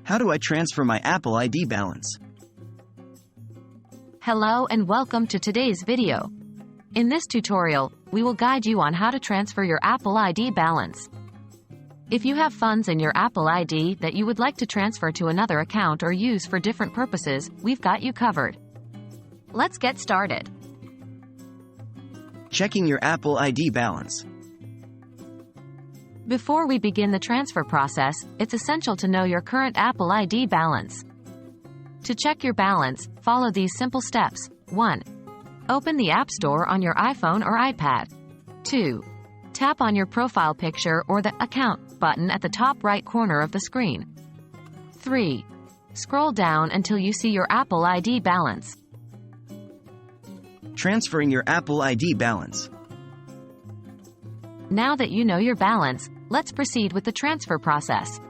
How do I transfer my Apple ID balance? Hello and welcome to today's video. In this tutorial, we will guide you on how to transfer your Apple ID balance. If you have funds in your Apple ID that you would like to transfer to another account or use for different purposes, we've got you covered. Let's get started. Checking your Apple ID balance. Before we begin the transfer process, it's essential to know your current Apple ID balance. To check your balance, follow these simple steps. 1. Open the App Store on your iPhone or iPad. 2. Tap on your profile picture or the Account button at the top right corner of the screen. 3. Scroll down until you see your Apple ID balance. Transferring your Apple ID balance. Now that you know your balance, let's proceed with the transfer process.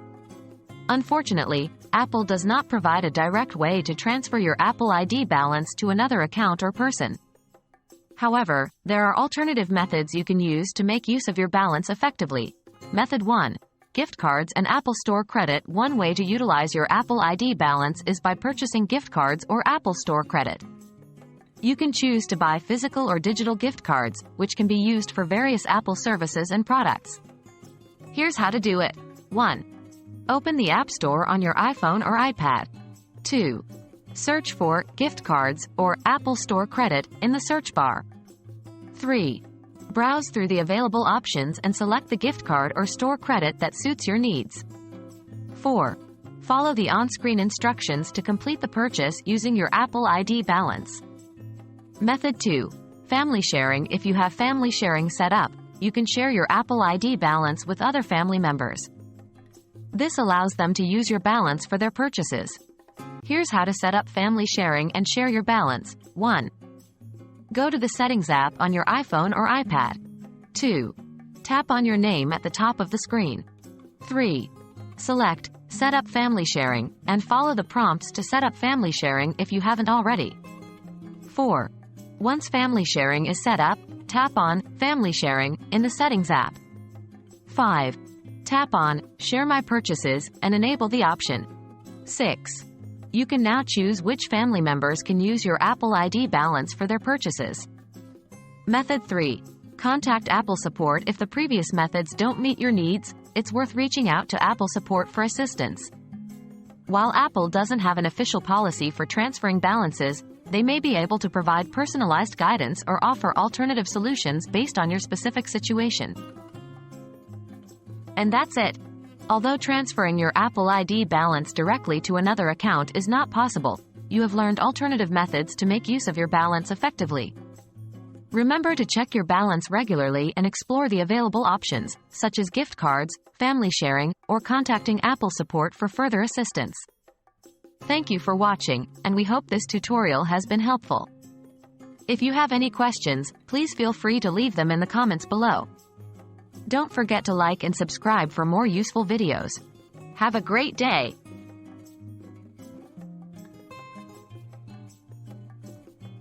Unfortunately, Apple does not provide a direct way to transfer your Apple ID balance to another account or person. However, there are alternative methods you can use to make use of your balance effectively. Method 1. Gift cards and Apple Store credit. One way to utilize your Apple ID balance is by purchasing gift cards or Apple Store credit. You can choose to buy physical or digital gift cards, which can be used for various Apple services and products. Here's how to do it. 1. Open the App Store on your iPhone or iPad. 2. Search for gift cards or Apple Store credit in the search bar. 3. Browse through the available options and select the gift card or store credit that suits your needs. 4. Follow the on-screen instructions to complete the purchase using your Apple ID balance. Method 2. Family sharing. If you have family sharing set up, you can share your Apple ID balance with other family members. This allows them to use your balance for their purchases. Here's how to set up family sharing and share your balance. 1. Go to the Settings app on your iPhone or iPad. 2. Tap on your name at the top of the screen. 3. Select Set up Family Sharing, and follow the prompts to set up family sharing if you haven't already. 4. Once family sharing is set up, tap on Family Sharing in the Settings app. 5. Tap on Share My Purchases and enable the option. 6. You can now choose which family members can use your Apple ID balance for their purchases. Method 3. Contact Apple Support. If the previous methods don't meet your needs, it's worth reaching out to Apple Support for assistance. While Apple doesn't have an official policy for transferring balances, they may be able to provide personalized guidance or offer alternative solutions based on your specific situation. And that's it. Although transferring your Apple ID balance directly to another account is not possible, you have learned alternative methods to make use of your balance effectively. Remember to check your balance regularly and explore the available options, such as gift cards, family sharing, or contacting Apple Support for further assistance. Thank you for watching, and we hope this tutorial has been helpful. If you have any questions, please feel free to leave them in the comments below. Don't forget to like and subscribe for more useful videos. Have a great day!